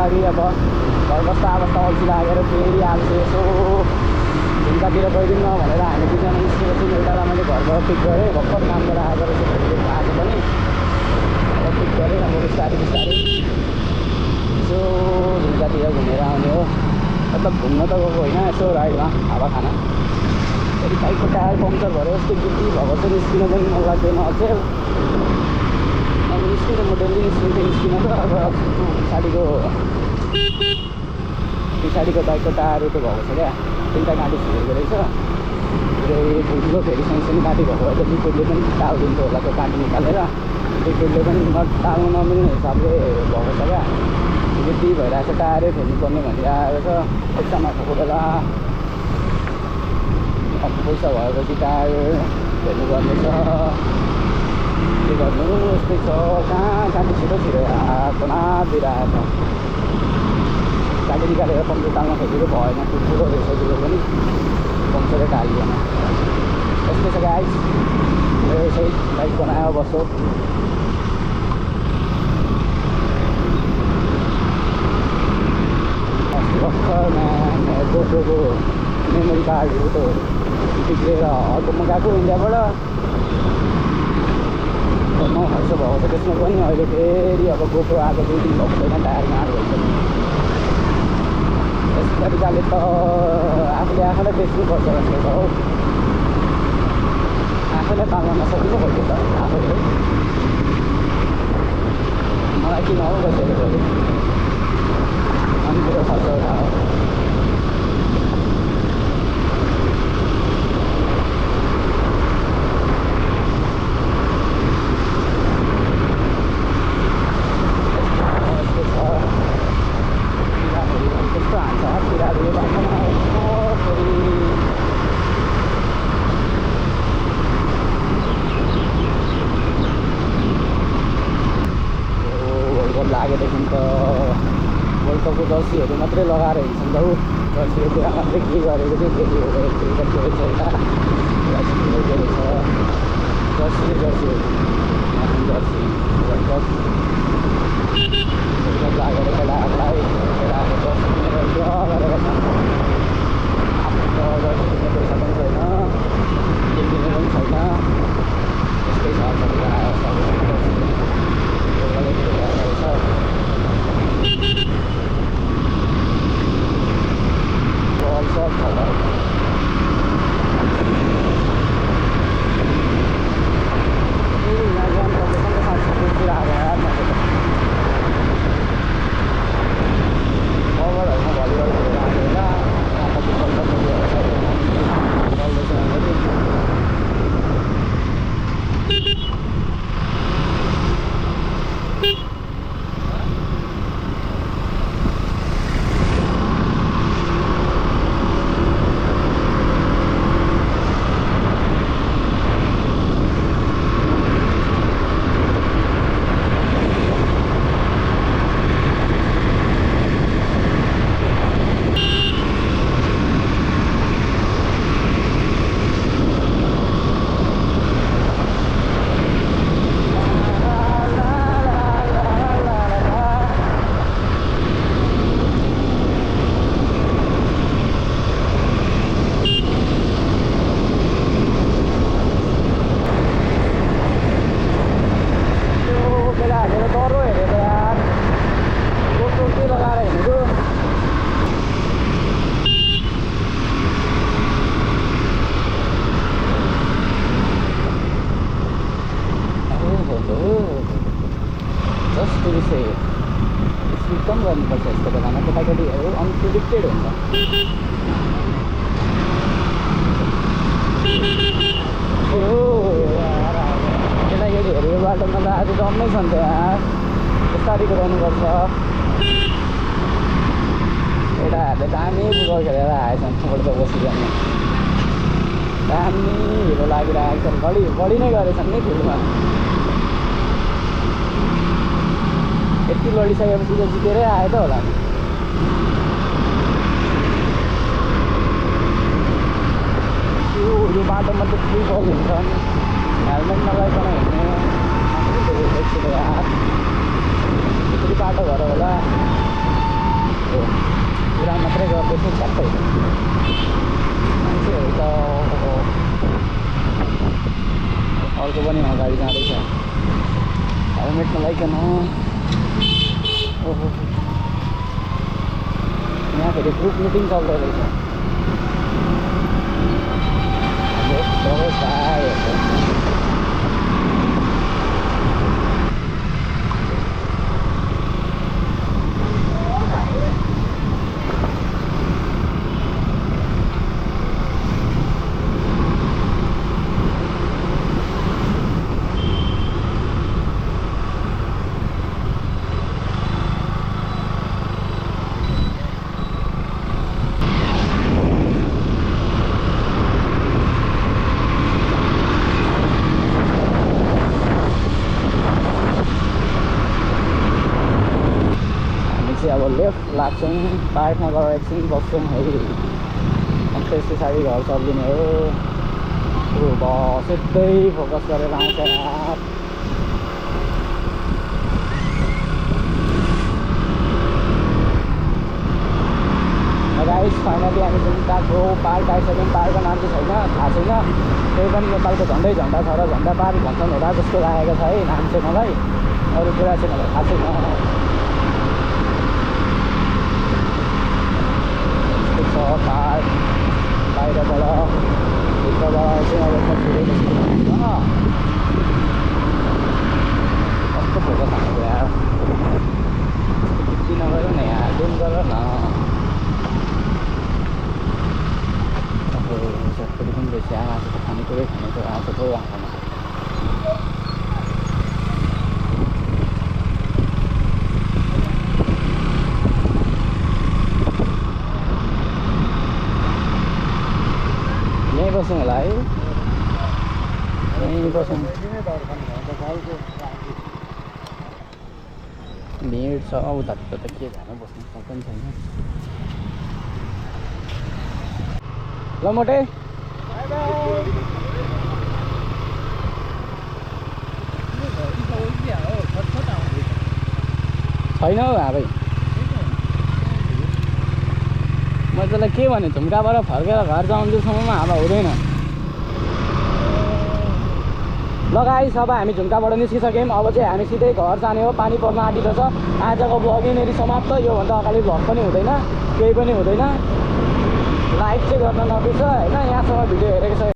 लागि अब घर बस्दा बस्दा अल्छी लागेर फेरि आज यसो झुम्कातिर गइदिउँ न भनेर हामी दुईजना निस्केको छौँ। एउटालाई मैले घरबाट पिक गरेँ, भर्खर कामबाट आएको रहेछ आज पनि पिक गरेँ। अब बिस्तारै बिस्तारै यसो झुम्कातिर घुमेर आउने हो। मतलब घुम्न त गएको होइन, यसो राइडमा हावा खाना। फेरि बाइकको टायर पङ्चर भएर यस्तो गिटी भएको चाहिँ निस्किन पनि मन लाग्दैन अझै। अब निस्किनु म डेली निस्किन त अब पछाडिको बाइकको टायर उतो भएको छ क्या, 3टा गाडी छिरेको रहेछ। ठुल्ठुलो फेरि सानो गाडी भएको भए त लिक्विडले पनि टालिदिन्छ होला, त्यो गाडी निकालेर लिक्विडले पनि टाल्नु नमिल्ने हिसाबले भएको छ क्या। गिटी भइरहेको छ, टायरै फेर्नुपर्ने भनिरहेको छ। पैसा नभएको बेला पैसा भएपछि टायर फेर्नुपर्ने छ, के गर्नु यस्तै छ। कहाँ गाडी छिटो आफना दिइरहेको छ। गाडी निकालेर पम्चर टाल्न खोजेको भएन, ठुल्ठुलो रहेछ त्यो पनि पम्चरै टालिएन। यस्तै छ गाइस, मेरो यसै बाइक बनायो बस्यो। अस्ति भर्खरमा गोप्रोको मेमोरी कार्डहरू त बिग्रेर अर्को मगाएको इन्डियाबाट 9 खर्च भएको छ त्यसमा पनि। अहिले फेरि अब गोप्रो आएको 2 दिन भएको छैन, टायर गाँड भइसक्यो। यस तरिकाले त आफूलाई बेच्नुपर्छ जस्तो छ हौ। आफैलाई पाल्न नसकिनु भयो त आफैले। मलाई किन हो बसेको भोलि अनि मेरो खर्च उठायो। कस्तो हान्छ पिराहरू बाटोमा फेरि वर्ल्ड कप लागेदेखि त वर्ल्ड कपको जर्सीहरू मात्रै लगाएर हिँड्छन् त ऊ। जर्सीहरू मात्रै के गरेको चाहिँ फेरि क्रिकेट खेलेको छ यता Jersey Jersey Jersey world cup लागेर केटाहरूलाई जर्सी किनेर गरेका छन्। आफ्नो त जर्सी किन्ने पैसा पनि छैन, के किन्ने पनि छैन। यस्तै छ कम गर्नुपर्छ यस्तो बेलामा। केटाकेटीहरू अनप्रिडिक्टेड हुन्छ। केटाकेटीहरू यो बाटोमा त आज जम्मै छ नि त यार, बिस्तारै कुदाउनुपर्छ। केटाहरूले दामी फुटबल खेलेर आएछन्, वर्ल्ड कप बसिरहने दामी हिरो लागिरहेको छ। बढी नै गरेछन् नि फिल्डमा। यति लडिसकेपछि त जितेरै आयो त होला नि। यो बाटोमा त फ्री बल हुन्छन्, हेलमेट नलाइकन हिँड्ने आफै धेरै देख्छु यार। यति बाटो भएर होला चलाइकन ओहो यहाँ फेरि ग्रुप मिटिङ चल्दो रहेछ अब लेफ्ट लाग्छौँ पार्कमा गएर एकछिन बस्छौँ है अनि त्यस पछाडि घर सर्लिने हो सिधै फोकस गरेर आउँछ गाइस फाइनली हामी जुम्टाको पार्क आइसक्यौँ पार्कको नाम चाहिँ छैन थाहा छैन त्यही पनि नेपालको झन्डै झन्डा छ र झन्डा पार्क भन्छन् होला जस्तो लागेको छ है नाम चाहिँ मलाई अरू कुरा चाहिँ मलाई थाहा छैन पार्क बाहिरबाट भित्रबाट चाहिँ अब कस्तो फोकस हानेको यार किन गयो न यहाँ जुम गर न सबैले पनि रहेछ आँसु त खानेकुरै खानेको आँसु पो आँखामा बसौँ होला है यहीँ बसौँ भिड छ उता त के जानु बस्नु सक्दैन छैन ल मोटे छैन हौ भाइ म त्यसलाई के भने झुम्काबाट फर्केर घर जाउँदैसम्ममा हावा हुँदैन ल गाइस अब हामी झुम्काबाट निस्किसक्यौँ अब चाहिँ हामी सिधै घर जाने हो पानी पर्न आँटिरहेछ आजको भ्लग यहाँनिर समाप्त योभन्दा अगाडि भ्लग पनि हुँदैन केही पनि हुँदैन लाइक चाहिँ गर्न नबिर्स होइन